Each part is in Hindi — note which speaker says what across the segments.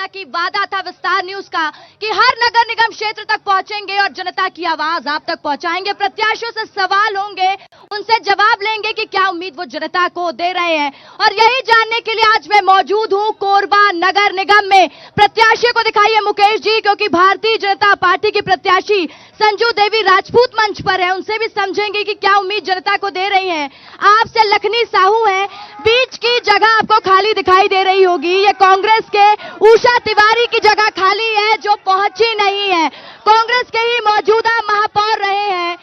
Speaker 1: जैसा कि वादा था विस्तार न्यूज का कि हर नगर निगम क्षेत्र तक पहुंचेंगे और जनता की आवाज आप तक पहुंचाएंगे। प्रत्याशियों से सवाल होंगे, उनसे जवाब लेंगे कि क्या उम्मीद वो जनता को दे रहे हैं। और यही जानने के लिए आज मैं मौजूद हूं कोरबा नगर निगम में। प्रत्याशी को दिखाइए मुकेश जी, क्योंकि भारतीय जनता पार्टी की प्रत्याशी संजू देवी राजपूत मंच पर है। उनसे भी समझेंगे कि क्या उम्मीद जनता को दे रही हैं। आपसे लखनी साहू है, बीच की जगह आपको खाली दिखाई दे रही होगी। ये कांग्रेस के उषा तिवारी की जगह खाली है जो पहुंची नहीं है। कांग्रेस के ही मौजूदा महापौर रहे हैं।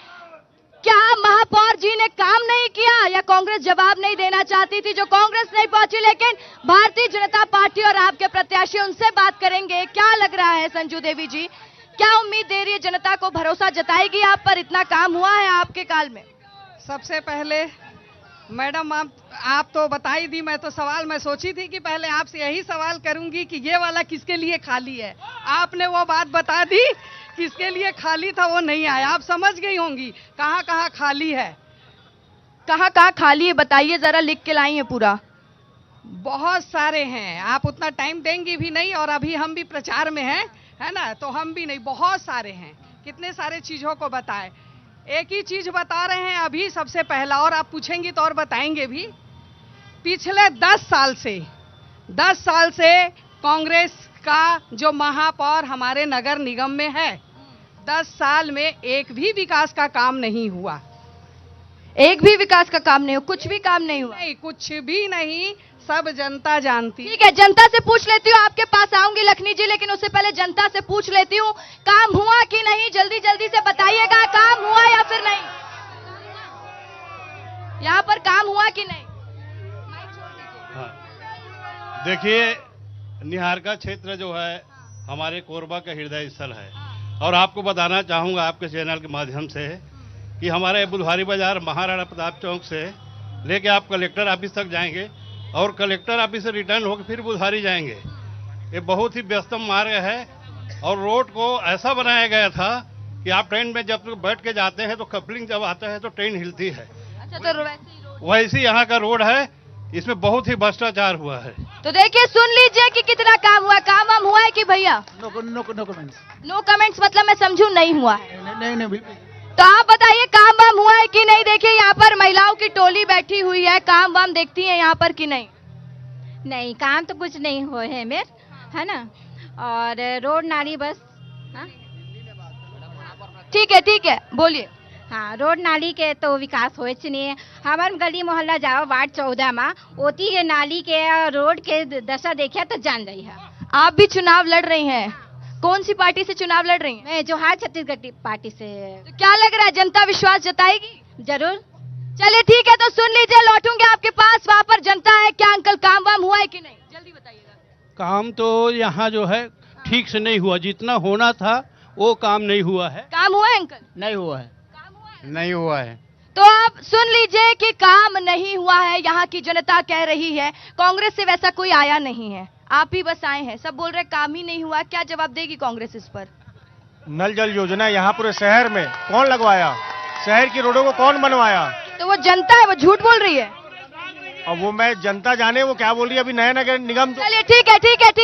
Speaker 1: क्या महापौर जी ने काम नहीं किया या कांग्रेस जवाब नहीं देना चाहती थी जो कांग्रेस नहीं पहुंची? लेकिन भारतीय जनता पार्टी और आपके प्रत्याशी, उनसे बात करेंगे। क्या लग रहा है संजू देवी जी, क्या उम्मीद दे रही है जनता को? भरोसा जताएगी आप पर? इतना काम हुआ है आपके काल में।
Speaker 2: सबसे पहले मैडम आप तो बता ही दी। मैं तो सवाल मैं सोची थी कि पहले आपसे यही सवाल करूंगी कि ये वाला किसके लिए खाली है। आपने वो बात बता दी, किसके लिए खाली था वो नहीं आया। आप समझ गई होंगी कहाँ कहाँ खाली है।
Speaker 1: कहाँ कहाँ खाली है बताइए जरा, लिख के लाई है पूरा।
Speaker 2: बहुत सारे हैं, आप उतना टाइम देंगी भी नहीं और अभी हम भी प्रचार में हैं, है ना, तो हम भी नहीं, बहुत सारे हैं। कितने सारे चीजों को बताएं। एक ही चीज बता रहे हैं अभी सबसे पहला, और आप पूछेंगी तो और बताएंगे भी। पिछले 10 साल से कांग्रेस का जो महापौर हमारे नगर निगम में है, 10 साल में एक भी विकास का काम नहीं हुआ।
Speaker 1: एक भी विकास का काम नहीं हुआ? कुछ भी काम नहीं हुआ?
Speaker 2: नहीं, कुछ भी नहीं, सब जनता जानती।
Speaker 1: ठीक है, जनता से पूछ लेती हूँ। आपके पास आऊंगी लखनी जी, लेकिन उससे पहले जनता से पूछ लेती हूँ काम हुआ कि नहीं। जल्दी जल्दी से बताइएगा, काम हुआ या फिर नहीं? यहाँ पर काम हुआ कि नहीं?
Speaker 3: हाँ। देखिए, निहारका क्षेत्र जो है हमारे कोरबा का हृदय स्थल है, और आपको बताना चाहूँगा आपके चैनल के माध्यम से कि हमारे बुधवारी बाजार महाराणा प्रताप चौक से लेके आप कलेक्टर ऑफिस तक जाएंगे और कलेक्टर ऑफिस से रिटर्न होकर फिर बुधवारी जाएंगे। ये बहुत ही व्यस्तम मार्ग है और रोड को ऐसा बनाया गया था कि आप ट्रेन में जब बैठ के जाते हैं तो कपलिंग जब आता है तो ट्रेन हिलती है।
Speaker 1: अच्छा, तो
Speaker 3: वैसे यहाँ का रोड है, इसमें बहुत ही भ्रष्टाचार हुआ है।
Speaker 1: तो देखिए, सुन लीजिए कि कितना काम हुआ। काम वाम हुआ है कि भैया?
Speaker 4: No comments.
Speaker 1: नो कमेंट्स मतलब मैं समझू नहीं हुआ है।
Speaker 4: नहीं बिल्कुल।
Speaker 1: तो आप बताइए काम वाम हुआ है कि नहीं? देखिए यहाँ पर महिलाओं की टोली बैठी हुई है, काम वाम देखती है यहाँ पर कि नहीं?
Speaker 5: नहीं, काम तो कुछ नहीं हुए है मेर, है ना। और रोड नाली बस। हाँ?
Speaker 1: ठीक है, बोलिए।
Speaker 5: हाँ, रोड नाली के तो विकास होए नहीं। हमारे गली मोहल्ला जाओ वार्ड 14 में, ओती के नाली के रोड के दशा देखिए तो जान रही है।
Speaker 1: आप भी चुनाव लड़ रही हैं, कौन सी पार्टी से चुनाव लड़ रही हैं?
Speaker 5: मैं जोहार छत्तीसगढ़ पार्टी से।
Speaker 1: तो क्या लग रहा है, जनता विश्वास जताएगी?
Speaker 5: जरूर।
Speaker 1: चलिए ठीक है, तो सुन लीजिए, लौटूंगे आपके पास। वहाँ पर जनता है, क्या अंकल काम वाम हुआ है कि नहीं? जल्दी बताइएगा।
Speaker 6: काम तो यहाँ जो है ठीक से नहीं हुआ, जितना होना था वो काम नहीं हुआ है।
Speaker 1: काम हुआ है अंकल?
Speaker 4: नहीं हुआ है।
Speaker 1: काम हुआ है?
Speaker 4: नहीं हुआ है।
Speaker 1: तो आप सुन लीजिए कि काम नहीं हुआ है, यहाँ की जनता कह रही है। कांग्रेस से वैसा कोई आया नहीं है, आप ही बस आए हैं। सब बोल रहे काम ही नहीं हुआ। क्या जवाब देगी कांग्रेस इस पर?
Speaker 7: नल जल योजना यहाँ पूरे शहर में कौन लगवाया? शहर की रोडों को कौन बनवाया?
Speaker 1: तो वो जनता है, वो झूठ बोल रही है।
Speaker 7: अब वो मैं जनता जाने वो क्या बोल रही है। अभी नया नगर निगम
Speaker 1: चलिए ठीक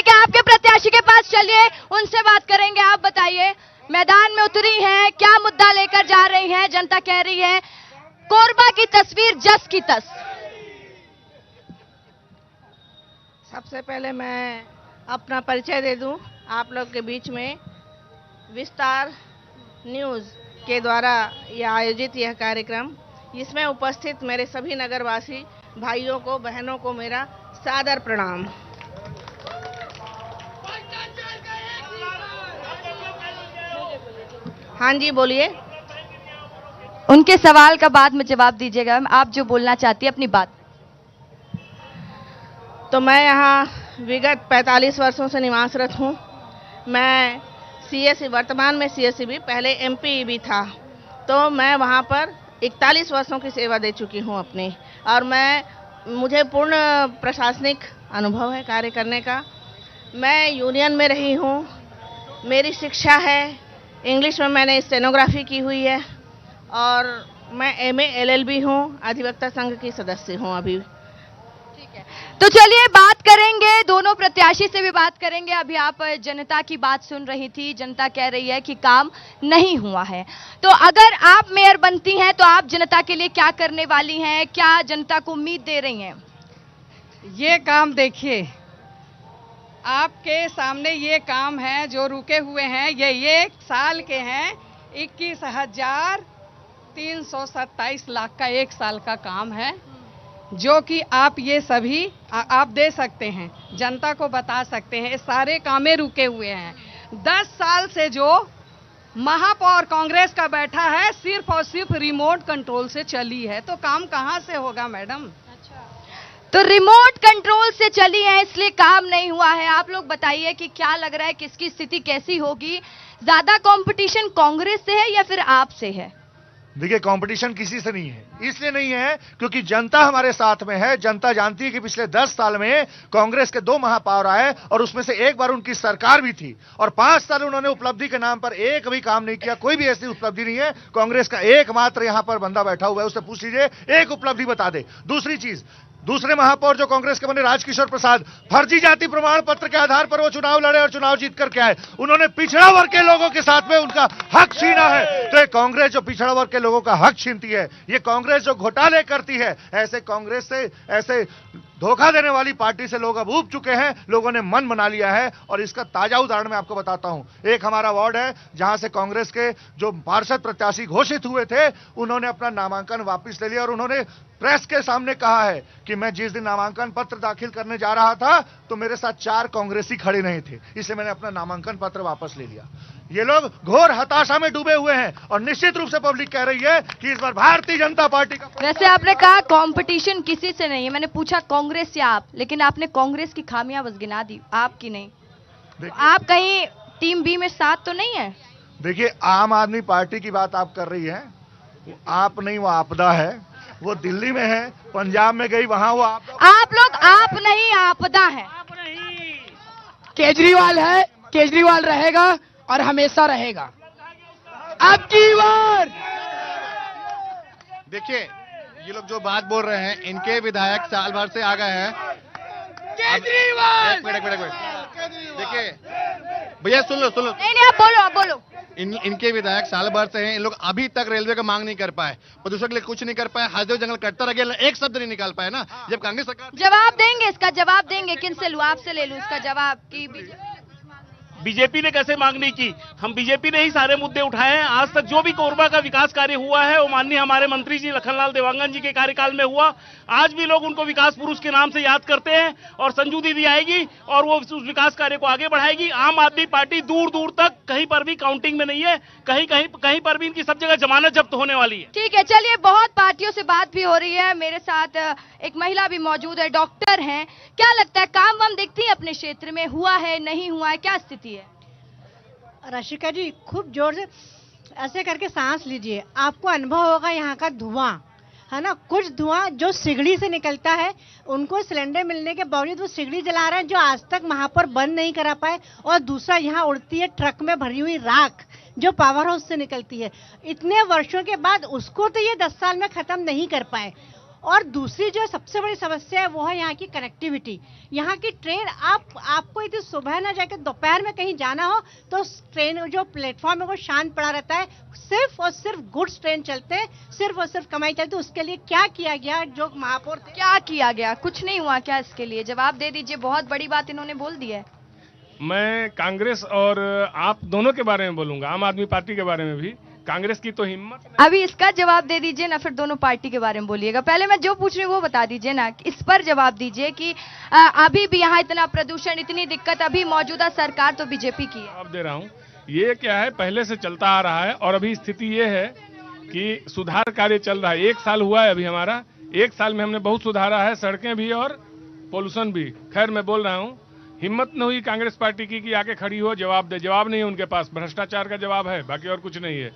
Speaker 1: है, आपके प्रत्याशी के पास चलिए, उनसे बात करेंगे। आप बताइए, मैदान में उतरी हैं, क्या मुद्दा लेकर जा रही हैं? जनता कह रही है कोरबा की तस्वीर जस की तस।
Speaker 8: सबसे पहले मैं अपना परिचय दे दूं आप लोग के बीच में। विस्तार न्यूज़ के द्वारा यह आयोजित यह कार्यक्रम, इसमें उपस्थित मेरे सभी नगरवासी भाइयों को, बहनों को मेरा सादर प्रणाम। हाँ जी, बोलिए।
Speaker 1: उनके सवाल का बाद में जवाब दीजिएगा। आप जो बोलना चाहती है अपनी बात।
Speaker 8: तो मैं यहाँ विगत 45 वर्षों से निवासरत हूँ। मैं सीएससी, वर्तमान में सीएससी भी, पहले एमपी भी था, तो मैं वहाँ पर 41 वर्षों की सेवा दे चुकी हूँ अपनी। और मुझे पूर्ण प्रशासनिक अनुभव है कार्य करने का। मैं यूनियन में रही हूँ, मेरी शिक्षा है इंग्लिश में, मैंने स्टेनोग्राफी की हुई है, और मैं एमए एलएलबी हूँ, अधिवक्ता संघ की सदस्य हूँ अभी।
Speaker 1: ठीक है, तो चलिए बात करेंगे दोनों प्रत्याशी प्रत्याशी से भी बात करेंगे। अभी आप जनता की बात सुन रही थी, जनता कह रही है कि काम नहीं हुआ है। तो अगर आप मेयर बनती हैं तो आप जनता के लिए क्या करने वाली हैं, क्या जनता को उम्मीद दे रही हैं?
Speaker 2: ये काम देखिए, आपके सामने ये काम है जो रुके हुए हैं, ये 1 साल के हैं। 21,327 लाख का 1 साल का काम है, जो कि आप ये सभी आप दे सकते हैं, जनता को बता सकते हैं। सारे कामें रुके हुए हैं। 10 साल से जो महापौर कांग्रेस का बैठा है, सिर्फ और सिर्फ रिमोट कंट्रोल से चली है, तो काम कहाँ से होगा मैडम?
Speaker 1: तो रिमोट कंट्रोल से चली है, इसलिए काम नहीं हुआ है। आप लोग बताइए कि क्या लग रहा है, किसकी स्थिति कैसी होगी? ज्यादा कंपटीशन कांग्रेस से है या फिर आप से है?
Speaker 4: देखिए, कंपटीशन किसी से नहीं है। इसलिए नहीं है क्योंकि जनता हमारे साथ में है। जनता जानती है कि पिछले 10 साल में कांग्रेस के 2 महापौर आए और उसमें से एक बार उनकी सरकार भी थी, और 5 साल उन्होंने उपलब्धि के नाम पर एक भी काम नहीं किया। कोई भी ऐसी उपलब्धि नहीं है। कांग्रेस का एकमात्र यहां पर बंदा बैठा हुआ है, उससे पूछ लीजिए, एक उपलब्धि बता दे। दूसरी चीज, दूसरे महापौर जो कांग्रेस के बने राजकिशोर प्रसाद, फर्जी जाति प्रमाण पत्र के आधार पर वो चुनाव लड़े और चुनाव जीत करके आए। उन्होंने पिछड़ा वर्ग के लोगों के साथ में उनका हक छीना है। तो ये कांग्रेस जो पिछड़ा वर्ग के लोगों का हक छीनती है, ये कांग्रेस जो घोटाले करती है, ऐसे कांग्रेस से, ऐसे धोखा देने वाली पार्टी से लोग अब ऊब चुके हैं। लोगों ने मन बना लिया है। और इसका ताजा उदाहरण मैं आपको बताता हूं। एक हमारा वार्ड है जहां से कांग्रेस के जो पार्षद प्रत्याशी घोषित हुए थे, उन्होंने अपना नामांकन वापस ले लिया और उन्होंने प्रेस के सामने कहा है कि मैं जिस दिन नामांकन पत्र दाखिल करने जा रहा था तो मेरे साथ 4 कांग्रेसी खड़े नहीं थे, इसलिए मैंने अपना नामांकन पत्र वापस ले लिया। ये लोग घोर हताशा में डूबे हुए हैं और निश्चित रूप से पब्लिक कह रही है कि इस बार भारतीय जनता पार्टी का।
Speaker 1: वैसे आपने कहा कंपटीशन किसी से नहीं है, मैंने पूछा कांग्रेस या आप, लेकिन आपने कांग्रेस की खामियां बस गिना दी, आपकी नहीं। तो आप कहीं टीम बी में साथ तो नहीं है?
Speaker 4: देखिए, आम आदमी पार्टी की बात आप कर रही है, आप नहीं, वो आपदा है। वो दिल्ली में है, पंजाब में गई, वहां वो
Speaker 1: आप लोग आप नहीं, आपदा है।
Speaker 9: केजरीवाल है, केजरीवाल रहेगा और हमेशा रहेगा। अब की बार
Speaker 7: देखिए, ये लोग जो बात बोल रहे हैं, इनके विधायक साल भर से आ गए हैं।
Speaker 9: केजरीवाल,
Speaker 7: एक मिनट। देखिए भैया, सुन लो।
Speaker 1: नहीं, आप बोलो।
Speaker 7: इनके विधायक साल भर से हैं। इन लोग अभी तक रेलवे का मांग नहीं कर पाए, प्रदूषण के लिए कुछ नहीं कर पाए, हसदेव जंगल कटता रह गया, एक शब्द नहीं निकाल पाए ना। जब कांग्रेस सरकार
Speaker 1: जवाब देंगे, इसका जवाब देंगे। किनसे लूं, आपसे ले लूं इसका जवाब कि
Speaker 10: बीजेपी ने कैसे मांग नहीं की? हम बीजेपी ने ही सारे मुद्दे उठाए हैं। आज तक जो भी कोरबा का विकास कार्य हुआ है वो माननीय हमारे मंत्री जी लखनलाल देवांगन जी के कार्यकाल में हुआ। आज भी लोग उनको विकास पुरुष के नाम से याद करते हैं और संजू दीदी आएगी और वो उस विकास कार्य को आगे बढ़ाएगी। आम आदमी पार्टी दूर दूर तक कहीं पर भी काउंटिंग में नहीं है, कहीं पर भी इनकी सब जगह जमानत जब्त होने वाली है।
Speaker 1: ठीक है, चलिए, बहुत पार्टियों से बात भी हो रही है। मेरे साथ एक महिला भी मौजूद है, डॉक्टर हैं। क्या लगता है, काम वाम देखती है अपने क्षेत्र में, हुआ है नहीं हुआ है, क्या स्थिति है?
Speaker 11: रशिका जी, खूब जोर से ऐसे करके सांस लीजिए, आपको अनुभव होगा यहाँ का धुआं, है ना। कुछ धुआं जो सिगड़ी से निकलता है, उनको सिलेंडर मिलने के बावजूद वो सिगड़ी जला रहे हैं, जो आज तक महापौर बंद नहीं करा पाए। और दूसरा, यहाँ उड़ती है ट्रक में भरी हुई राख जो पावर हाउस से निकलती है। इतने वर्षों के बाद उसको तो ये 10 साल में खत्म नहीं कर पाए। और दूसरी जो सबसे बड़ी समस्या है वो है यहाँ की कनेक्टिविटी। यहाँ की ट्रेन, आपको यदि सुबह ना जाकर दोपहर में कहीं जाना हो तो ट्रेन जो प्लेटफॉर्म है वो शांत पड़ा रहता है। सिर्फ और सिर्फ गुड्स ट्रेन चलते हैं, सिर्फ और सिर्फ कमाई चलती है। उसके लिए क्या किया गया? जो महापौर
Speaker 1: क्या किया गया? कुछ नहीं हुआ क्या? इसके लिए जवाब दे दीजिए, बहुत बड़ी बात इन्होंने बोल दी है।
Speaker 12: मैं कांग्रेस और आप दोनों के बारे में बोलूंगा, आम आदमी पार्टी के बारे में भी। कांग्रेस की तो हिम्मत नहीं।
Speaker 1: अभी इसका जवाब दे दीजिए ना, फिर दोनों पार्टी के बारे में बोलिएगा। पहले मैं जो पूछ रही हूँ वो बता दीजिए ना, इस पर जवाब दीजिए कि अभी भी यहाँ इतना प्रदूषण, इतनी दिक्कत, अभी मौजूदा सरकार तो बीजेपी की है।
Speaker 12: जवाब दे रहा हूँ, ये क्या है, पहले से चलता आ रहा है और अभी स्थिति ये है कि सुधार कार्य चल रहा है। 1 साल हुआ है अभी हमारा, 1 साल में हमने बहुत सुधारा है, सड़कें भी और पोल्यूशन भी। खैर, मैं बोल रहा हूँ, हिम्मत न हुई कांग्रेस पार्टी की कि आके खड़ी हो, जवाब दे। जवाब नहीं है उनके पास, भ्रष्टाचार का जवाब है, बाकी और कुछ नहीं है।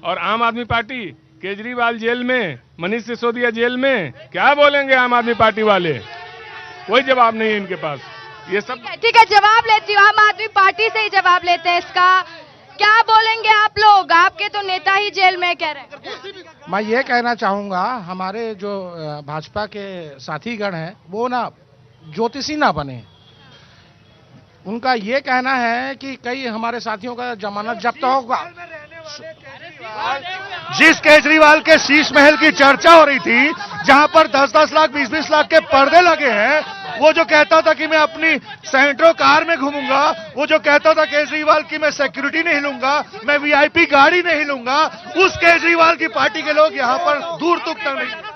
Speaker 12: और आम आदमी पार्टी, केजरीवाल जेल में, मनीष सिसोदिया जेल में, क्या बोलेंगे आम आदमी पार्टी वाले? कोई जवाब नहीं है इनके पास। ये सब
Speaker 1: ठीक है, जवाब लेती हूँ, आम आदमी पार्टी से ही जवाब लेते हैं इसका। क्या बोलेंगे आप लोग? आपके तो नेता ही जेल में, कह रहे हैं।
Speaker 13: मैं ये कहना चाहूंगा, हमारे जो भाजपा के साथीगण हैं वो ना ज्योतिषी ना बने। उनका ये कहना है कि कई हमारे साथियों का जमानत जब्त होगा।
Speaker 4: जिस केजरीवाल के शीश महल की चर्चा हो रही थी, जहां पर 10-10 लाख 20-20 लाख के पर्दे लगे हैं, वो जो कहता था कि मैं अपनी सेंट्रो कार में घूमूंगा, वो जो कहता था केजरीवाल की मैं सिक्योरिटी नहीं लूंगा, मैं वीआईपी गाड़ी नहीं लूंगा, उस केजरीवाल की पार्टी के लोग यहाँ पर दूर तक नहीं।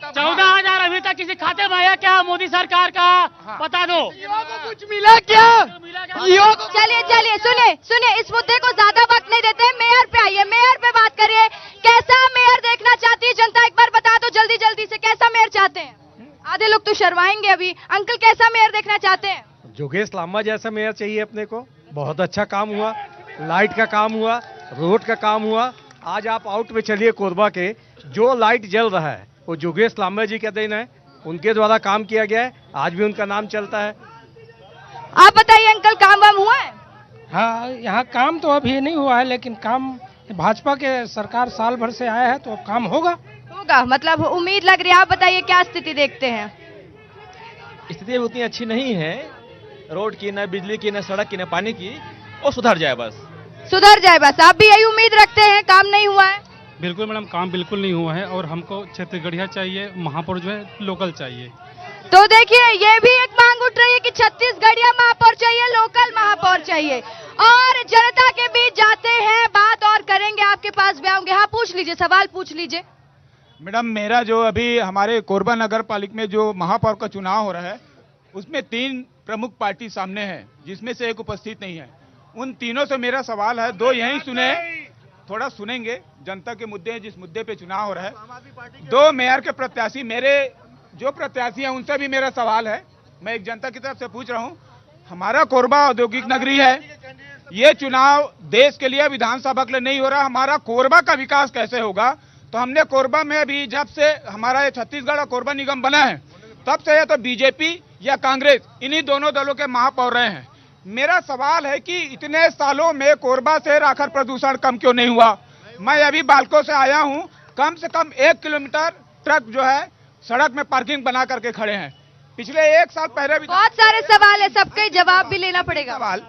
Speaker 14: 14,000 अभी तक किसी खाते में आया क्या मोदी सरकार का? बता दो।
Speaker 9: कुछ मिला क्या?
Speaker 1: चलिए चलिए सुनिए, इस मुद्दे को ज्यादा वक्त नहीं देते, मेयर पे आइए, मेयर पे बात करिए। कैसा मेयर देखना चाहती है जनता, एक बार बता दो जल्दी जल्दी से, कैसा मेयर चाहते हैं? आधे लोग तो शर्माएंगे अभी। अंकल कैसा मेयर देखना चाहते हैं?
Speaker 15: जोगेश लांबा जैसा मेयर चाहिए अपने को। बहुत अच्छा काम हुआ, लाइट का काम हुआ, रोड का काम हुआ। आज आप आउट में चलिए कोरबा के, जो लाइट जल रहा है वो जोगेश लांबा जी का देन है, उनके द्वारा काम किया गया है, आज भी उनका नाम चलता है।
Speaker 1: आप बताइए अंकल, काम वाम हुआ है?
Speaker 13: हाँ, यहाँ काम तो अभी नहीं हुआ है, लेकिन काम भाजपा के सरकार साल भर से आया है तो अब काम होगा।
Speaker 1: मतलब उम्मीद लग रही है। आप बताइए क्या स्थिति देखते हैं?
Speaker 16: स्थिति उतनी अच्छी नहीं है, रोड की, न बिजली की, न सड़क की, न पानी की, वो सुधर जाए बस।
Speaker 1: सुधर जाए बस, आप भी यही उम्मीद रखते हैं? काम नहीं हुआ है?
Speaker 17: बिल्कुल मैडम, काम बिल्कुल नहीं हुआ है और हमको छत्तीसगढ़िया चाहिए, महापौर जो है लोकल चाहिए।
Speaker 1: तो देखिए, ये भी एक मांग उठ रही है कि छत्तीसगढ़िया महापौर चाहिए, लोकल महापौर चाहिए। और जनता के बीच जाते हैं, बात और करेंगे, आपके पास भी आऊंगे। हाँ, पूछ लीजिए, सवाल पूछ लीजिए।
Speaker 18: मैडम, मेरा जो अभी हमारे कोरबा नगर पालिका में जो महापौर का चुनाव हो रहा है, उसमें 3 प्रमुख पार्टी सामने है, जिसमें से एक उपस्थित नहीं है। उन तीनों से मेरा सवाल है, 2 यहीं सुने, थोड़ा सुनेंगे, जनता के मुद्दे हैं, जिस मुद्दे पे चुनाव हो रहा है। 2 मेयर के प्रत्याशी, मेरे जो प्रत्याशी हैं उनसे भी मेरा सवाल है, मैं एक जनता की तरफ से पूछ रहा हूं। हमारा कोरबा औद्योगिक नगरी है, ये चुनाव देश के लिए, विधानसभा के लिए नहीं हो रहा, हमारा कोरबा का विकास कैसे होगा? तो हमने कोरबा में भी, जब से हमारा ये छत्तीसगढ़ और कोरबा निगम बना है, तब से या तो बीजेपी या कांग्रेस, इन्हीं दोनों दलों के महापौर रहे हैं। मेरा सवाल है कि इतने सालों में कोरबा से राखर प्रदूषण कम क्यों नहीं हुआ? मैं अभी बालको से आया हूं, कम से कम 1 किलोमीटर ट्रक जो है सड़क में पार्किंग बना करके खड़े हैं। पिछले 1 साल पहले भी
Speaker 1: बहुत सारे सवाल है, सबके जवाब भी लेना पड़ेगा।
Speaker 18: सवाल,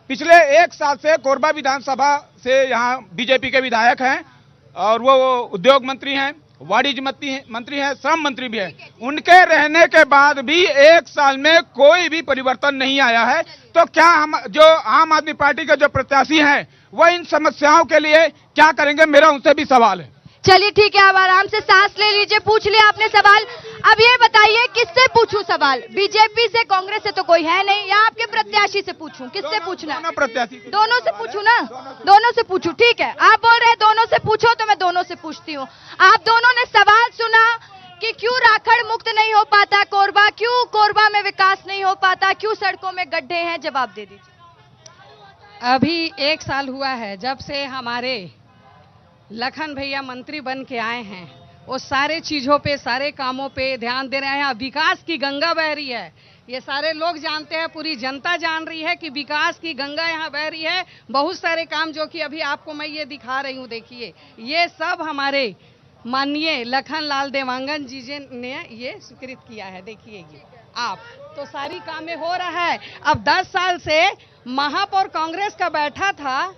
Speaker 18: पिछले 1 साल से कोरबा विधानसभा से यहाँ बीजेपी के विधायक हैं और वो उद्योग मंत्री हैं, वाणिज्य मंत्री हैं, श्रम मंत्री भी हैं। उनके रहने के बाद भी 1 साल में कोई भी परिवर्तन नहीं आया है। तो क्या हम जो आम आदमी पार्टी के जो प्रत्याशी हैं वो इन समस्याओं के लिए क्या करेंगे? मेरा उनसे भी सवाल है।
Speaker 1: चलिए ठीक है, आप आराम से सांस ले लीजिए, पूछ लिया आपने सवाल। अब ये बताइए, किससे पूछूं सवाल? बीजेपी से, कांग्रेस से तो कोई है नहीं, या आपके प्रत्याशी से पूछूं? किससे पूछना? दोनों से पूछूं ना? दोनों से पूछूं, ठीक है। आप बोल रहे हैं दोनों से पूछो, तो मैं दोनों से पूछती हूँ। आप दोनों ने सवाल सुना कि क्यों राखड़ मुक्त नहीं हो पाता कोरबा, क्यों कोरबा में विकास नहीं हो पाता, क्यों सड़कों में गड्ढे हैं? जवाब दे दीजिए।
Speaker 2: अभी 1 साल हुआ है जब से हमारे लखन भैया मंत्री बन के आए हैं, वो सारे चीजों पे, सारे कामों पे ध्यान दे रहे हैं। विकास की गंगा बह रही है, ये सारे लोग जानते हैं, पूरी जनता जान रही है कि विकास की गंगा यहाँ बह रही है। बहुत सारे काम जो कि अभी आपको मैं ये दिखा रही हूँ, देखिए, ये सब हमारे माननीय लखन लाल देवांगन जी ने ये स्वीकृत किया है। देखिए ये आप, तो सारी कामें हो रहा है। अब 10 साल से महापौर कांग्रेस का बैठा था,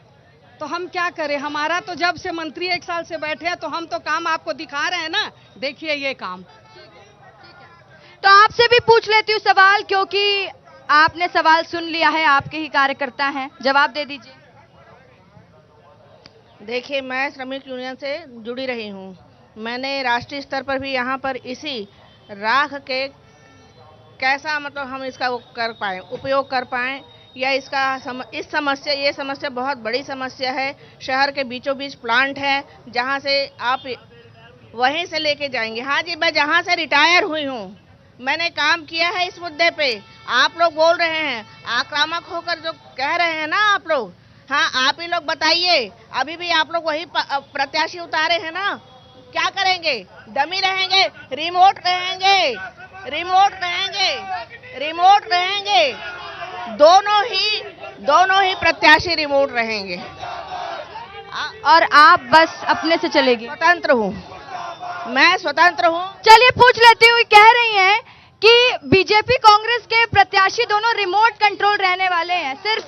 Speaker 2: तो हम क्या करें? हमारा तो जब से मंत्री 1 साल से बैठे हैं, तो हम तो काम आपको दिखा रहे हैं ना, देखिए ये काम।
Speaker 1: तो आपसे भी पूछ लेती हूँ सवाल, क्योंकि आपने सवाल सुन लिया है, आपके ही कार्यकर्ता हैं, जवाब दे दीजिए।
Speaker 8: देखिए, मैं श्रमिक यूनियन से जुड़ी रही हूँ। मैंने राष्ट्रीय स्तर पर भी यहाँ पर इसी राख के कैसा, मतलब हम इसका कर पाए, उपयोग कर पाए, या इसका ये समस्या बहुत बड़ी समस्या है। शहर के बीचों बीच प्लांट है, जहाँ से आप वहीं से लेके जाएंगे। हाँ जी, मैं जहाँ से रिटायर हुई हूँ, मैंने काम किया है इस मुद्दे पे। आप लोग बोल रहे हैं, आक्रामक होकर जो कह रहे हैं ना आप लोग, हाँ आप ही लोग बताइए, अभी भी आप लोग वही प्रत्याशी उतारे हैं ना? क्या करेंगे? डमी रहेंगे, रिमोट रहेंगे, रिमोट रहेंगे, रिमोट रहेंगे, दोनों ही प्रत्याशी रिमोट रहेंगे।
Speaker 1: और आप बस अपने से चलेगी?
Speaker 8: स्वतंत्र हूँ, मैं स्वतंत्र हूँ।
Speaker 1: चलिए पूछ लेती हूँ, कह रही हैं कि बीजेपी कांग्रेस के प्रत्याशी दोनों रिमोट कंट्रोल रहने वाले हैं, सिर्फ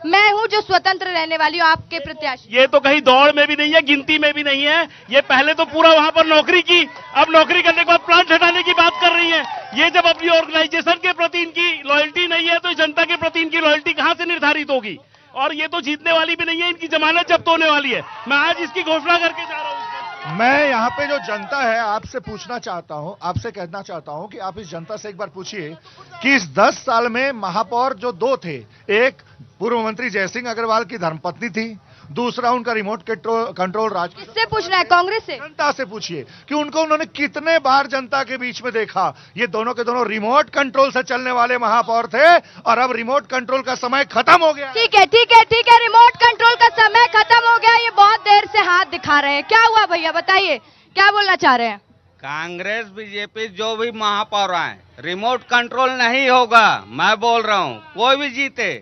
Speaker 1: मैं हूं जो स्वतंत्र रहने वाली हूं आपके प्रत्याशी।
Speaker 10: ये तो कहीं दौड़ में भी नहीं है, गिनती में भी नहीं है। ये पहले तो पूरा वहां पर नौकरी की, अब नौकरी करने के बाद प्लांट हटाने की बात कर रही है। ये जब अपनी ऑर्गेनाइजेशन के प्रति इनकी लॉयल्टी नहीं है तो जनता के प्रति इनकी लॉयल्टी कहां से निर्धारित होगी? और ये तो जीतने वाली भी नहीं है, इनकी जमानत जब्त होने वाली है। मैं आज इसकी घोषणा करके जा रहा हूं।
Speaker 4: मैं यहाँ पे जो जनता है आपसे पूछना चाहता हूँ, आपसे कहना चाहता हूँ कि आप इस जनता से एक बार पूछिए कि इस 10 साल में महापौर जो 2 थे, एक पूर्व मंत्री जयसिंह अग्रवाल की धर्मपत्नी थी, दूसरा उनका रिमोट कंट्रोल राज।
Speaker 1: किससे पूछना है? कांग्रेस से?
Speaker 4: जनता से पूछिए कि उनको उन्होंने कितने बार जनता के बीच में देखा। ये दोनों के दोनों रिमोट कंट्रोल से चलने वाले महापौर थे और अब रिमोट कंट्रोल का समय खत्म हो गया।
Speaker 1: ठीक है, ठीक है, ठीक है, रिमोट कंट्रोल का समय खत्म हो गया। ये बहुत देर से हाथ दिखा रहे हैं, क्या हुआ भैया बताइए, क्या बोलना चाह रहे हैं?
Speaker 19: कांग्रेस बीजेपी जो भी महापौर आए, रिमोट कंट्रोल नहीं होगा। मैं बोल रहा हूँ कोई भी जीते।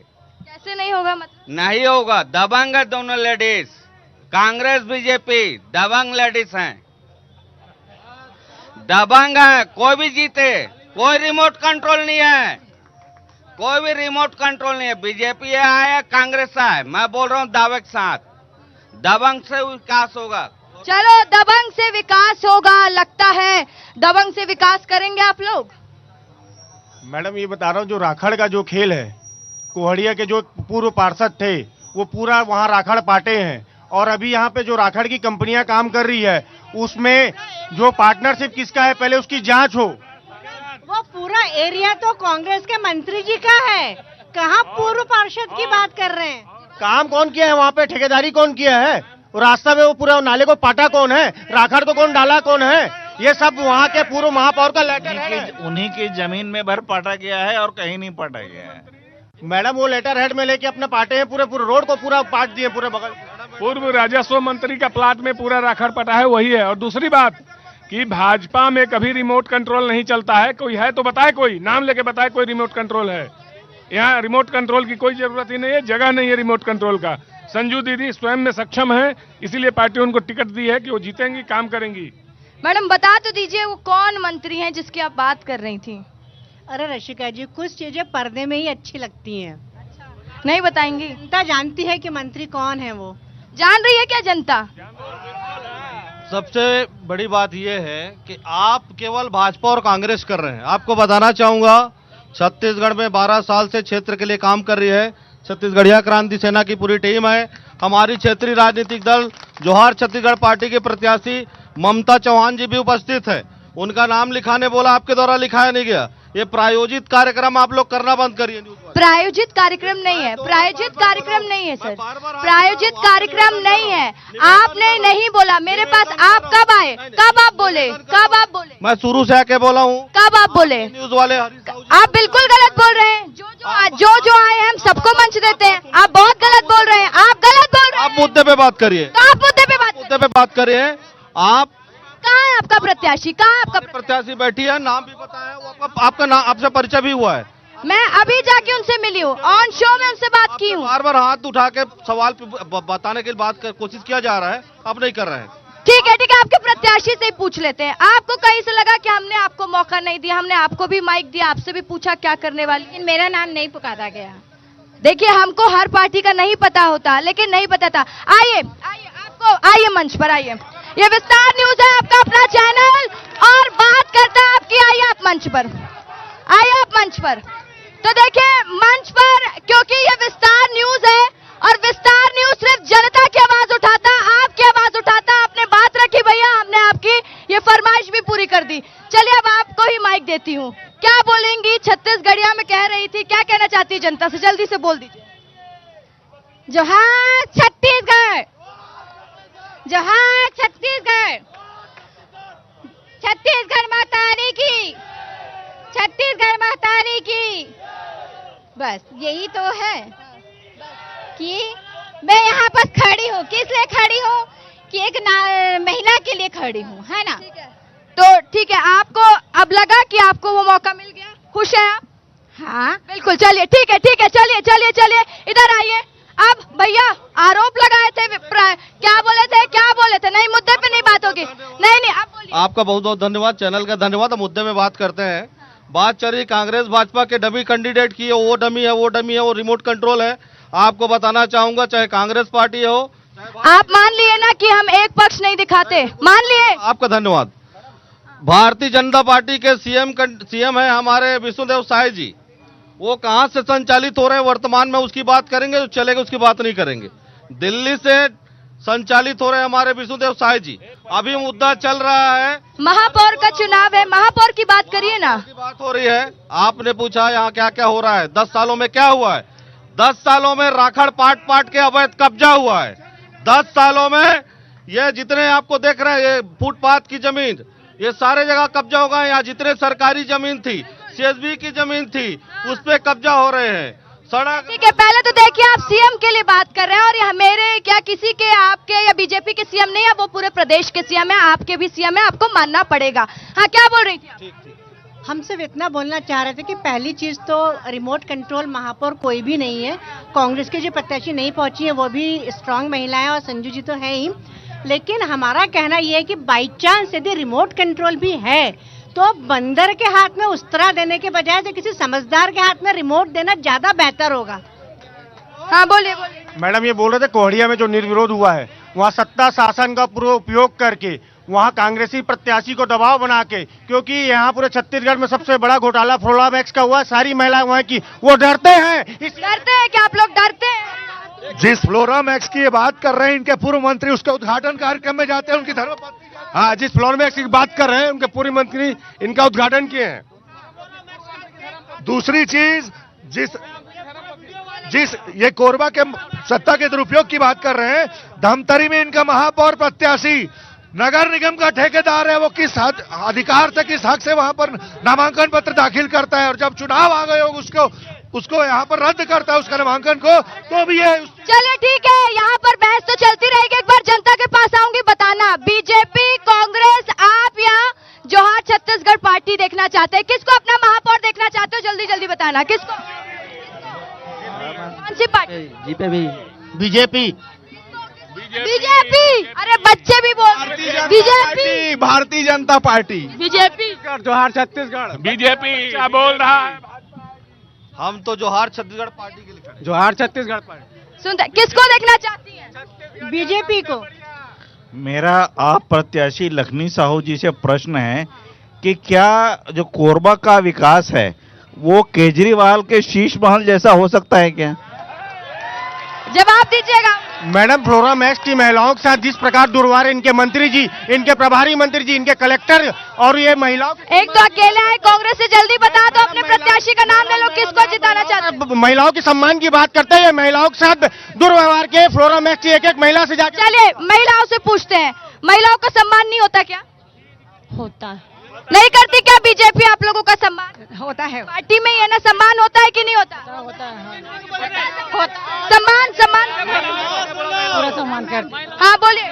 Speaker 1: कैसे नहीं होगा? मतलब
Speaker 19: नहीं होगा। दबंग है दोनों लेडीज, कांग्रेस बीजेपी दबंग लेडीज हैं, दबंग है। कोई भी जीते, कोई रिमोट कंट्रोल नहीं है, कोई भी रिमोट कंट्रोल नहीं है। बीजेपी आए या कांग्रेस आए, मैं बोल रहा हूँ दावे के साथ दबंग से विकास होगा।
Speaker 1: चलो, दबंग से विकास होगा। लगता है दबंग से विकास करेंगे आप लोग?
Speaker 20: मैडम ये बता रहा हूँ, जो राखड़ का जो खेल है, कोहड़िया के जो पूर्व पार्षद थे वो पूरा वहाँ राखड़ पाटे हैं, और अभी यहाँ पे जो राखड़ की कंपनियां काम कर रही है उसमें जो पार्टनरशिप किसका है पहले उसकी जांच हो।
Speaker 11: वो पूरा एरिया तो कांग्रेस के मंत्री जी का है, कहाँ पूर्व पार्षद की बात कर रहे हैं?
Speaker 20: काम कौन किया है वहाँ पे? ठेकेदारी कौन किया है? रास्ता में वो पूरा नाले को पाटा कौन है? राखड़ तो कौन डाला कौन है? ये सब वहाँ के पूर्व महापौर का लेटर है।
Speaker 21: उन्हीं की जमीन में भर पाटा गया है और कहीं नहीं पाटा गया है।
Speaker 20: मैडम वो लेटर हेड में लेके अपने पाटे हैं, पूरे रोड को पूरा पाट दिए पूरे बगल।
Speaker 12: पूर्व राजस्व मंत्री का प्लाट में पूरा राखड़ पटा है, वही है। और दूसरी बात कि भाजपा में कभी रिमोट कंट्रोल नहीं चलता है। कोई है तो बताए, कोई नाम लेके बताए कोई रिमोट कंट्रोल है। यहाँ रिमोट कंट्रोल की कोई जरूरत ही नहीं है, जगह नहीं है रिमोट कंट्रोल का। संजू दीदी स्वयं में सक्षम है, इसीलिए पार्टी उनको टिकट दी है कि वो जीतेंगी, काम करेंगी।
Speaker 1: मैडम बता तो दीजिए वो कौन मंत्री हैं जिसकी आप बात कर रही थी?
Speaker 11: अरे रशिका जी, कुछ चीजें पर्दे में ही अच्छी लगती हैं।
Speaker 1: नहीं बताएंगी?
Speaker 11: जनता जानती है कि मंत्री कौन है। वो
Speaker 1: जान रही है क्या जनता?
Speaker 22: सबसे बड़ी बात यह है कि आप केवल भाजपा और कांग्रेस कर रहे हैं। आपको बताना चाहूंगा, छत्तीसगढ़ में 12 साल से क्षेत्र के लिए काम कर रही है छत्तीसगढ़िया क्रांति सेना की पूरी टीम है। हमारी क्षेत्रीय राजनीतिक दल जोहार छत्तीसगढ़ पार्टी के प्रत्याशी ममता चौहान जी भी उपस्थित है। उनका नाम लिखाने बोला, आपके द्वारा लिखाया नहीं गया। ये प्रायोजित कार्यक्रम आप लोग करना बंद करिए।
Speaker 1: प्रायोजित कार्यक्रम नहीं है, प्रायोजित कार्यक्रम नहीं है सर, प्रायोजित कार्यक्रम नहीं है। आपने नहीं बोला मेरे पास। आप कब आए? कब आप बोले? कब आप बोले?
Speaker 22: मैं शुरू से आके बोला हूँ।
Speaker 1: कब आप बोले?
Speaker 22: न्यूज वाले
Speaker 1: आप बिल्कुल गलत बोल रहे हैं। जो आए हैं हम सबको मंच देते हैं, आप बहुत गलत बोल रहे हैं। आप गलत बोल रहे हैं।
Speaker 22: आप मुद्दे पे बात करिए।
Speaker 1: तो आप मुद्दे पे
Speaker 22: बात करिए। आप
Speaker 1: कहाँ है आपका प्रत्याशी? कहाँ है आपका
Speaker 22: प्रत्याशी? बैठी है, नाम भी बताया, आपका नाम, आपसे परिचय भी हुआ है।
Speaker 1: मैं अभी जाके उनसे मिली हूँ, ऑन शो में उनसे बात की हूँ।
Speaker 22: बार बार हाथ उठा के सवाल बताने की बात कोशिश किया जा रहा है, अब नहीं कर रहे हैं।
Speaker 1: ठीक है, ठीक है, आपके प्रत्याशी से ही पूछ लेते हैं। आपको कहीं से लगा कि हमने आपको मौका नहीं दिया? हमने आपको भी माइक दिया, आपसे भी पूछा क्या करने वाली।
Speaker 5: लेकिन मेरा नाम नहीं पुकारा गया।
Speaker 1: देखिए, हमको हर पार्टी का नहीं पता होता, लेकिन नहीं पता था। आइए आइए मंच पर आइए। ये विस्तार न्यूज है, आपका अपना चैनल, और बात करता है आपकी। आइए आप मंच पर, आइए आप मंच पर। तो देखिए मंच पर, क्योंकि ये विस्तार न्यूज है और विस्तार न्यूज सिर्फ जनता की आवाज उठाता, आपकी आवाज उठाता। आपने बात रखी भैया, हमने आपकी ये फरमाइश भी पूरी कर दी। चलिए अब आपको ही माइक देती हूँ। क्या बोलेंगी? छत्तीसगढ़िया में कह रही थी, क्या कहना चाहती है जनता से? जल्दी से बोल दीजिए।
Speaker 5: जोहार छत्तीसगढ़, जोहार छत्तीसगढ़, छत्तीसगढ़ माता रानी की, छत्तीसगढ़ माता रानी की। बस यही तो है कि मैं यहाँ पर खड़ी हूँ। किस लिए खड़ी हूँ? कि एक महिला के लिए खड़ी हूँ, है ना?
Speaker 1: तो ठीक है, आपको अब लगा कि आपको वो मौका मिल गया, खुश है आप?
Speaker 5: हाँ
Speaker 1: बिल्कुल। चलिए ठीक है, ठीक है, चलिए चलिए चलिए इधर आइए। अब भैया आरोप लगाए थे, क्या बोले थे? नहीं, मुद्दे पे नहीं बात होगी। नहीं, आप बोलिए।
Speaker 22: आपका बहुत बहुत धन्यवाद, चैनल का धन्यवाद। हम मुद्दे में बात करते हैं। बात चल रही कांग्रेस भाजपा के डमी कैंडिडेट की है, वो डमी है, वो डमी है, वो रिमोट कंट्रोल है। आपको बताना चाहूंगा, चाहे कांग्रेस पार्टी हो।
Speaker 1: आप मान लिए ना कि हम एक पक्ष नहीं दिखाते, मान लिए।
Speaker 22: आपका धन्यवाद। भारतीय जनता पार्टी के सीएम है हमारे विष्णुदेव साय जी, वो कहां से संचालित हो रहे हैं वर्तमान में उसकी बात करेंगे, जो चलेगा उसकी बात नहीं करेंगे। दिल्ली से संचालित हो रहे हैं हमारे विष्णुदेव साय जी। अभी मुद्दा चल रहा है
Speaker 1: महापौर का चुनाव है, महापौर की बात करिए ना।
Speaker 22: बात हो रही है, आपने पूछा यहाँ क्या क्या हो रहा है, 10 सालों में क्या हुआ है। 10 सालों में राखड़ पाट पाट के अवैध कब्जा हुआ है। 10 सालों में ये जितने आपको देख रहे हैं, ये फुटपाथ की जमीन, ये सारे जगह कब्जा होगा। यहाँ जितने सरकारी जमीन थी, सीएसबी की जमीन थी, उस पे कब्जा हो रहे हैं। सड़क
Speaker 1: ठीक है, पहले तो देखिए आप सीएम के लिए बात कर रहे हैं, और यह मेरे क्या किसी के, आपके या बीजेपी के सीएम नहीं है, वो पूरे प्रदेश के सीएम है, आपके भी सीएम है, आपको मानना पड़ेगा। हाँ, क्या बोल रही थी आप?
Speaker 11: हम सिर्फ इतना बोलना चाह रहे थे कि पहली चीज तो रिमोट कंट्रोल महापौर कोई भी नहीं है। कांग्रेस के जो प्रत्याशी नहीं पहुंची है वो भी स्ट्रांग महिलाएं और संजू जी तो है ही, लेकिन हमारा कहना यह है कि बाई चांस यदि रिमोट कंट्रोल भी है तो बंदर के हाथ में उस्तरा देने के बजाय तो किसी समझदार के हाथ में रिमोट देना ज्यादा बेहतर होगा।
Speaker 1: हाँ, बोलिए बोलिए।
Speaker 20: मैडम ये बोल रहे थे कोहड़िया में जो निर्विरोध हुआ है, वहाँ सत्ता शासन का पूरा उपयोग करके वहाँ कांग्रेसी प्रत्याशी को दबाव बना के, क्योंकि यहाँ पूरे छत्तीसगढ़ में सबसे बड़ा घोटाला फ्लोरामैक्स का हुआ, सारी महिलाएं वहाँ की वो डरते हैं।
Speaker 1: डरते हैं क्या आप लोग? डरते हैं।
Speaker 4: जिस फ्लोरामैक्स की ये बात कर रहे हैं, इनके पूर्व मंत्री उसके उद्घाटन कार्यक्रम में जाते हैं, उनकी धर्मपत्नी।
Speaker 20: हाँ, जिस फ्लोरामैक्स की बात कर रहे हैं उनके पूर्व मंत्री इनका उद्घाटन किए हैं।
Speaker 4: दूसरी चीज, जिस ये कोरबा के सत्ता के दुरुपयोग की बात कर रहे हैं, धमतरी में इनका महापौर प्रत्याशी नगर निगम का ठेकेदार है, वो किस अधिकार से, किस हक से वहां पर नामांकन पत्र दाखिल करता है, और जब चुनाव आ गए उसको यहाँ पर रद्द करता है उसका नामांकन को, तो भी ये।
Speaker 1: चलिए ठीक है, यहाँ पर बहस तो चलती रहेगी। एक बार जनता के पास आऊंगी, बताना बीजेपी, कांग्रेस, आप या जोहार छत्तीसगढ़ पार्टी देखना चाहते हैं? किसको अपना महापौर देखना चाहते हो? जल्दी जल्दी बताना, किसको? कौन सी पार्टी?
Speaker 20: बीजेपी।
Speaker 1: बीजेपी। अरे बच्चे भी बोल BJP.
Speaker 22: Bharatiya Janata party.
Speaker 1: BJP.
Speaker 22: जोहार छत्तीसगढ़।
Speaker 12: बीजेपी क्या बोल रहा है?
Speaker 22: हम तो जोहार छत्तीसगढ़ पार्टी के लिए।
Speaker 20: जोहार छत्तीसगढ़ पार्टी।
Speaker 1: सुनते, किसको देखना चाहती है?
Speaker 11: बीजेपी को।
Speaker 21: मेरा आप प्रत्याशी लखनी साहू जी से प्रश्न है कि क्या जो कोरबा का विकास है वो केजरीवाल के शीश महल जैसा हो सकता है क्या?
Speaker 1: जवाब दीजिएगा।
Speaker 20: मैडम, फ्लोरामैक्स की महिलाओं के साथ जिस प्रकार दुर्व्यवहार इनके मंत्री जी, इनके प्रभारी मंत्री जी, इनके कलेक्टर और ये महिलाओं,
Speaker 1: एक तो अकेला है कांग्रेस से, जल्दी बता दो अपने प्रत्याशी का नाम ले लो, किसको जिताना चाहते हैं?
Speaker 20: महिलाओं के सम्मान की बात करते हैं, महिलाओं के साथ दुर्व्यवहार के फ्लोरामैक्स की एक एक महिला से जाकर।
Speaker 1: चलिए महिलाओं से पूछते हैं, महिलाओं का सम्मान नहीं होता क्या?
Speaker 11: होता
Speaker 1: नहीं करती क्या बीजेपी आप लोगों का सम्मान?
Speaker 11: होता है।
Speaker 1: पार्टी में ये ना सम्मान होता है कि नहीं होता? सम्मान
Speaker 11: पूरा सम्मान करते।
Speaker 1: हाँ बोलिए।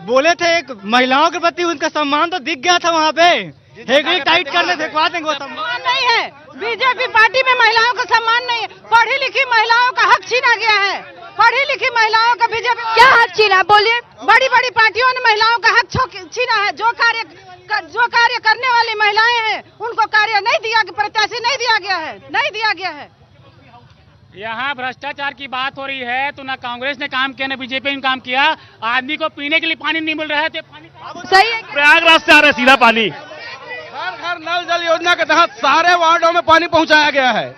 Speaker 14: बोले थे एक महिलाओं के प्रति उनका सम्मान तो दिख गया था वहाँ पे, हेगड़ी टाइट करने फेंकवा देंगे। वो सम्मान
Speaker 11: नहीं है, बीजेपी पार्टी में महिलाओं का सम्मान नहीं है। पढ़ी लिखी महिलाओं का हक छीना गया है। पढ़ी लिखी महिलाओं का बीजेपी
Speaker 1: क्या हक छीना? बोलिए।
Speaker 11: बड़ी बड़ी पार्टियों ने महिलाओं का हक छीना है। जो कार्य करने वाली महिलाएं हैं उनको कार्य नहीं दिया, प्रत्याशी नहीं दिया गया है।
Speaker 14: यहाँ भ्रष्टाचार की बात हो रही है तो ना कांग्रेस ने काम किया ना बीजेपी ने काम किया। आदमी को पीने के लिए पानी नहीं मिल रहा है, तो पानी
Speaker 1: सही है।
Speaker 10: प्रयागराज से आ रहा है सीधा पानी।
Speaker 22: हर घर नल जल योजना के तहत सारे वार्डों में पानी पहुंचाया गया है।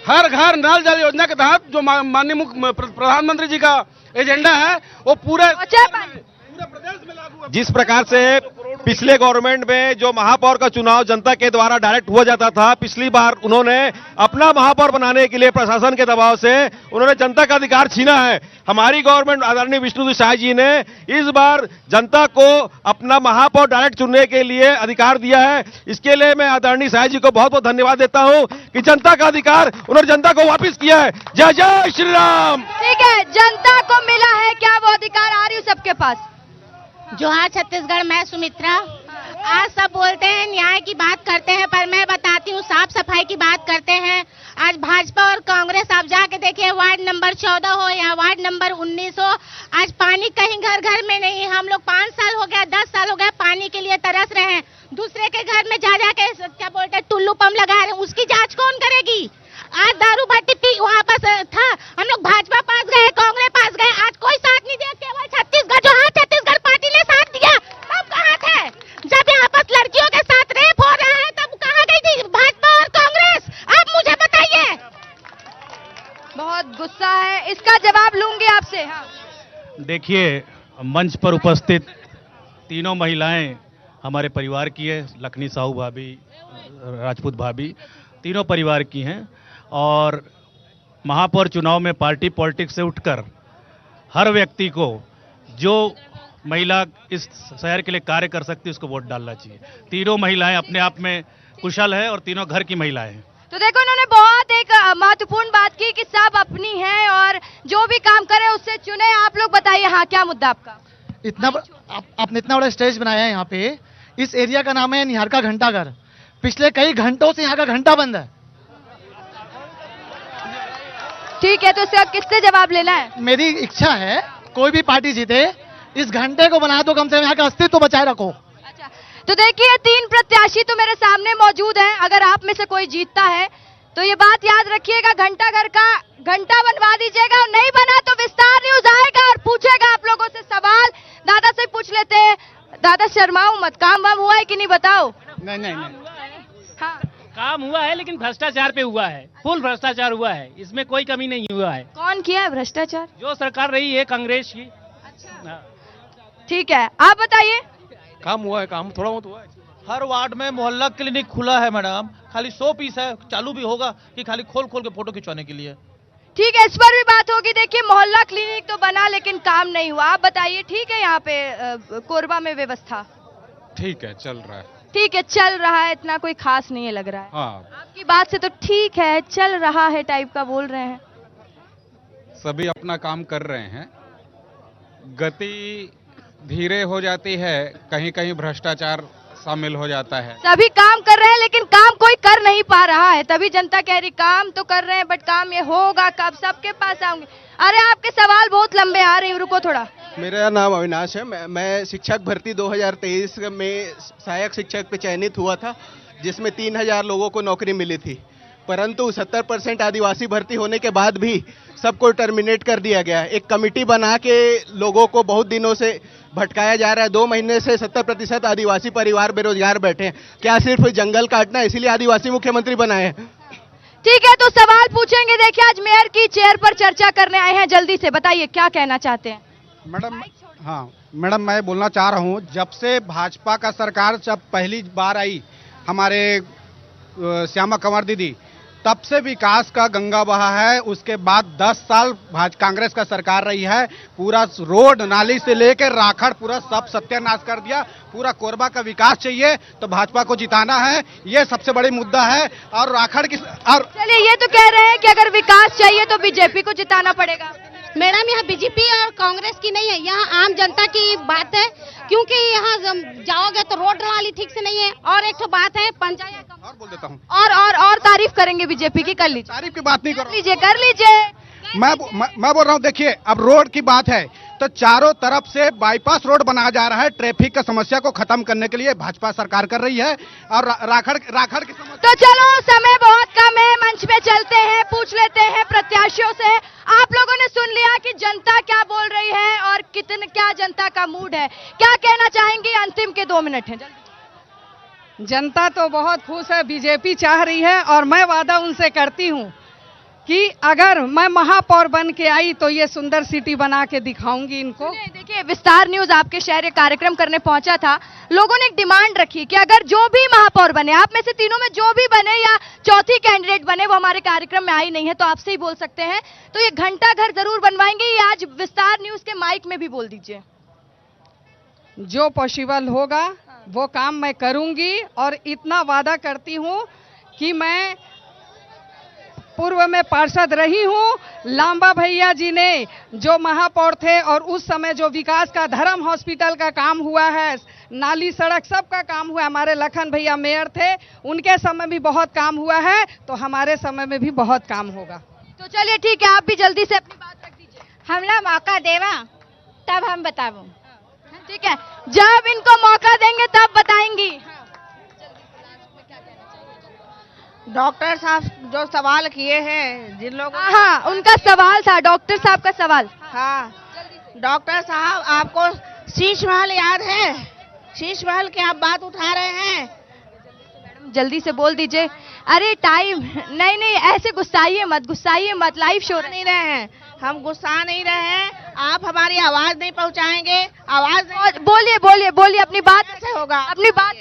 Speaker 22: हर घर नल जल योजना के तहत जो माननीय प्रधानमंत्री जी का एजेंडा है वो पूरे प्रदेश में लागू है। जिस प्रकार से पिछले गवर्नमेंट में जो महापौर का चुनाव जनता के द्वारा डायरेक्ट हुआ जाता था, पिछली बार उन्होंने अपना महापौर बनाने के लिए प्रशासन के दबाव से उन्होंने जनता का अधिकार छीना है। हमारी गवर्नमेंट आदरणीय विष्णुदेव साय जी ने इस बार जनता को अपना महापौर डायरेक्ट चुनने के लिए अधिकार दिया है। इसके लिए मैं आदरणीय साय जी को बहुत बहुत धन्यवाद देता हूं कि जनता का अधिकार उन्होंने जनता को वापिस किया है। जय जय श्री राम।
Speaker 1: ठीक है, जनता को मिला है क्या वो अधिकार? आ रही हूँ सबके पास।
Speaker 5: जोहार छत्तीसगढ़, मैं सुमित्रा। आज सब बोलते हैं न्याय की बात करते हैं, पर मैं बताती हूँ साफ सफाई की बात करते हैं। आज भाजपा और कांग्रेस, आप जाके देखिए वार्ड नंबर 14 हो या वार्ड नंबर 19 हो, आज पानी कहीं घर घर में नहीं है। हम लोग 5 साल हो गया, 10 साल हो गया पानी के लिए तरस रहे हैं। दूसरे के घर में जा जाके क्या बोलते हैं टुल्लू पंप लगा रहे हैं, उसकी जांच कौन करेगी? आज दारू भट्टी थी वहाँ पर था, हम लोग भाजपा पास गए, कांग्रेस पास गए, आज कोई साथ नहीं दिया, केवल छत्तीसगढ़ जो हाँ छत्तीसगढ़ पार्टी ने साथ दिया। तब कहाँ थे जब यहाँ पर लड़कियों के साथ रेप हो रहा है? तब कहाँ गई थी भाजपा और कांग्रेस? आप मुझे बताइए।
Speaker 1: बहुत गुस्सा है, इसका जवाब लूंगी आपसे। हाँ।
Speaker 22: देखिए, मंच पर उपस्थित तीनों महिलाएं हमारे परिवार की है, लखनी साहू भाभी, राजपूत भाभी, तीनों परिवार की हैं। और महापौर चुनाव में पार्टी पॉलिटिक्स से उठकर हर व्यक्ति को जो महिला इस शहर के लिए कार्य कर सकती है उसको वोट डालना चाहिए। तीनों महिलाएं अपने आप में कुशल है और तीनों घर की महिलाएं हैं।
Speaker 1: तो देखो, इन्होंने बहुत एक महत्वपूर्ण बात की कि सब अपनी हैं और जो भी काम करे उससे चुने। आप लोग बताइए, हाँ क्या मुद्दा आपका?
Speaker 3: आपने इतना बड़ा स्टेज बनाया है यहाँ पे, इस एरिया का नाम है निहारका घंटाघर। पिछले कई घंटों से यहाँ का घंटा बंद है।
Speaker 1: ठीक है, तो इसका किससे जवाब लेना है?
Speaker 3: मेरी इच्छा है कोई भी पार्टी जीते, इस घंटे को बना दो, कम से कम यहाँ का अस्तित्व तो बचाए रखो।
Speaker 1: तो देखिए, 3 प्रत्याशी तो मेरे सामने मौजूद हैं। अगर आप में से कोई जीतता है तो ये बात याद रखिएगा, घंटाघर का घंटा बनवा दीजिएगा, और नहीं बना तो विस्तार न्यूज आएगा और पूछेगा आप लोगों से सवाल। दादा से पूछ लेते हैं। दादा शर्माओ मत, काम वाम हुआ है कि नहीं बताओ?
Speaker 14: नहीं। हाँ, काम हुआ है लेकिन भ्रष्टाचार पे हुआ है, फुल भ्रष्टाचार हुआ है, इसमें कोई कमी नहीं हुआ है।
Speaker 1: कौन किया है भ्रष्टाचार?
Speaker 14: जो सरकार रही है कांग्रेस की।
Speaker 1: अच्छा, ठीक है, आप बताइए।
Speaker 22: काम हुआ है, काम थोड़ा बहुत हुआ है।
Speaker 16: हर वार्ड में मोहल्ला क्लिनिक खुला है मैडम, खाली 100 पीस है, चालू भी होगा कि खाली खोल खोल के फोटो खिंचवाने के लिए।
Speaker 1: ठीक है, इस पर भी बात होगी। देखिए, मोहल्ला क्लिनिक तो बना लेकिन काम नहीं हुआ। आप बताइए, ठीक है यहाँ पे कोरबा में व्यवस्था?
Speaker 6: ठीक है, चल रहा है।
Speaker 1: ठीक है, चल रहा है, इतना कोई खास नहीं है लग रहा है।
Speaker 6: हाँ,
Speaker 1: आपकी बात से तो ठीक है, चल रहा है टाइप का बोल रहे हैं।
Speaker 6: सभी अपना काम कर रहे हैं, गति धीरे हो जाती है, कहीं कहीं भ्रष्टाचार शामिल हो जाता है।
Speaker 1: सभी काम कर रहे हैं लेकिन काम कोई कर नहीं पा रहा है, तभी जनता कह रही काम तो कर रहे हैं बट काम ये होगा कब? सबके पास आऊंगे। अरे आपके सवाल बहुत लंबे आ रहे हैं, रुको थोड़ा।
Speaker 23: मेरा नाम अविनाश है। मैं शिक्षक भर्ती 2023 में सहायक शिक्षक पे चयनित हुआ था, जिसमें 3000 लोगों को नौकरी मिली थी, परंतु 70% आदिवासी भर्ती होने के बाद भी सबको टर्मिनेट कर दिया गया है। एक कमिटी बना के लोगों को बहुत दिनों से भटकाया जा रहा है। 2 महीने से 70% आदिवासी परिवार बेरोजगार बैठे हैं। क्या सिर्फ जंगल काटना है इसीलिए आदिवासी मुख्यमंत्री बनाए हैं?
Speaker 1: ठीक है, तो सवाल पूछेंगे। देखिए, आज मेयर की चेयर पर चर्चा करने आए हैं, जल्दी से बताइए क्या कहना चाहते हैं?
Speaker 24: मैडम मैं बोलना चाह रहा हूँ, जब से भाजपा का सरकार जब पहली बार आई हमारे श्यामा कंवर दीदी, तब से विकास का गंगा बहा है। उसके बाद 10 साल कांग्रेस का सरकार रही है, पूरा रोड नाली से लेकर राखड़ पूरा सब सत्यानाश कर दिया। पूरा कोरबा का विकास चाहिए तो भाजपा को जिताना है, ये सबसे बड़ी मुद्दा है। और राखड़ की और
Speaker 1: चलिए, ये तो कह रहे हैं कि अगर विकास चाहिए तो बीजेपी को जिताना पड़ेगा।
Speaker 5: मैडम, यहाँ बीजेपी और कांग्रेस की नहीं है, यहाँ आम जनता की बात है, क्योंकि यहाँ जाओगे तो रोड नाली ठीक से नहीं है। और एक तो बात है पंचायत
Speaker 24: और बोल देता हूँ
Speaker 1: और तारीफ करेंगे बीजेपी की, कर लीजिए।
Speaker 24: तारीफ की बात नहीं कर
Speaker 1: लीजिए।
Speaker 24: मैं बोल रहा हूँ, देखिए अब रोड की बात है तो चारों तरफ से बाईपास रोड बनाया जा रहा है। ट्रैफिक की समस्या को खत्म करने के लिए भाजपा सरकार कर रही है। और राखड़ की समस्या।
Speaker 1: तो चलो, समय बहुत कम है, मंच पे चलते हैं, पूछ लेते हैं प्रत्याशियों से। आप लोगों ने सुन लिया कि जनता क्या बोल रही है और क्या जनता का मूड है, क्या कहना चाहेंगे? अंतिम के 2 मिनट हैं।
Speaker 2: जनता तो बहुत खुश है, बीजेपी चाह रही है, और मैं वादा उनसे करती हूँ कि अगर मैं महापौर बन के आई तो ये सुंदर सिटी बना के दिखाऊंगी इनको।
Speaker 1: देखिए, विस्तार न्यूज आपके शहर कार्यक्रम करने पहुंचा था। लोगों ने एक डिमांड रखी कि अगर जो भी महापौर बने, आप में से तीनों में जो भी बने या चौथी कैंडिडेट बने, वो हमारे कार्यक्रम में आई नहीं है तो आपसे ही बोल सकते हैं, तो ये घंटा घर जरूर बनवाएंगे। ये आज विस्तार न्यूज के माइक में भी बोल दीजिए।
Speaker 2: जो पॉसिबल होगा वो काम मैं करूंगी, और इतना वादा करती हूं कि मैं पूर्व में पार्षद रही हूं। लांबा भैया जी ने जो महापौर थे और उस समय जो विकास का धर्म हॉस्पिटल का काम हुआ है, नाली सड़क सब का काम हुआ, हमारे लखन भैया मेयर थे, उनके समय भी बहुत काम हुआ है, तो हमारे समय में भी बहुत काम होगा।
Speaker 1: तो चलिए ठीक है, आप भी जल्दी से अपनी बात रख दीजिए।
Speaker 5: हमला मौका देवा तब हम बताबो।
Speaker 1: ठीक है, जब इनको मौका देंगे तब बताएंगी।
Speaker 8: डॉक्टर साहब जो सवाल किए हैं जिन लोगों
Speaker 1: हाँ, उनका सवाल था, डॉक्टर साहब का सवाल।
Speaker 8: हाँ, डॉक्टर साहब आपको शीश महल याद है? शीश महल की आप बात उठा रहे हैं?
Speaker 1: जल्दी से बोल दीजिए। अरे टाइम नहीं नहीं, ऐसे गुस्साइए मत, लाइव शो
Speaker 8: नहीं रहे हैं, हम गुस्सा नहीं रहे हैं। आप हमारी आवाज नहीं पहुंचाएंगे, आवाज नहीं।
Speaker 1: बोलिए अपनी बात।
Speaker 8: कैसे होगा
Speaker 1: अपनी बात?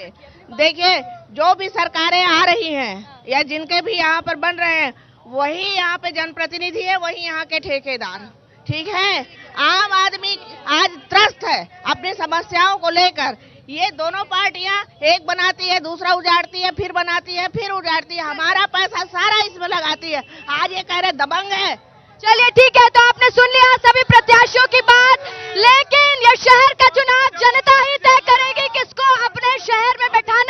Speaker 8: देखिए, जो भी सरकारें आ रही हैं या जिनके भी यहाँ पर बन रहे हैं, वही यहाँ पे जनप्रतिनिधि है, वही यहाँ के ठेकेदार। ठीक है, आम आदमी आज त्रस्त है अपनी समस्याओं को लेकर। ये दोनों पार्टियां एक बनाती है, दूसरा उजाड़ती है, फिर बनाती है, फिर उजाड़ती है, हमारा पैसा सारा इसमें लगाती है। आज ये कह रहे दबंग है।
Speaker 1: चलिए ठीक है, तो आपने सुन लिया सभी प्रत्याशियों की बात, लेकिन ये शहर का चुनाव जनता ही तय करेगी किसको अपने शहर में बैठाना